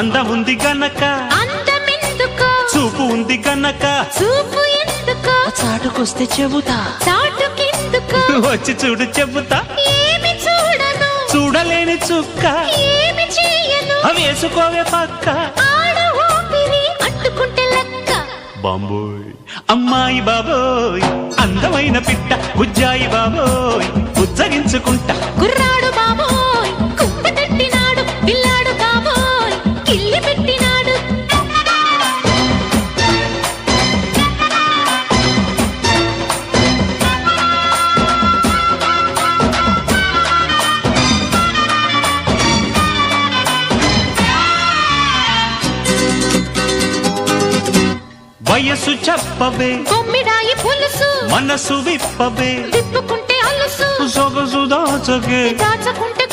అందముంది గనక అందమెందుకో చూపు ఉంది గనక చూపు ఎందుకో చాటుకొస్తే చెబుతా చాటుకెందుకో వచ్చి చూడు చెబుతా ఏమి చూడను చూడలేని చుక్క ఏమి చేయను వేసుకోవే పక్క ఆడ ఊపిరి అంటుకుంటే లెక్క బాంబోయ్ అమ్మాయి బాబోయ్ అందమైన పిట్ట బుజ్జాయి బాబోయ్ ఉజ్జగించుకుంటా గుర్రాడు బాబోయ్ కుప్ప తట్టినాడు పిల్లాడు బాబోయ్ కిల్లి పెట్టినాడు వయసు చెప్పవే కొమ్మిడాయి పులుసు మనసు విప్పవే తిప్పుకుంటే అలుసు సొగసు దాచగే దాచకుంటే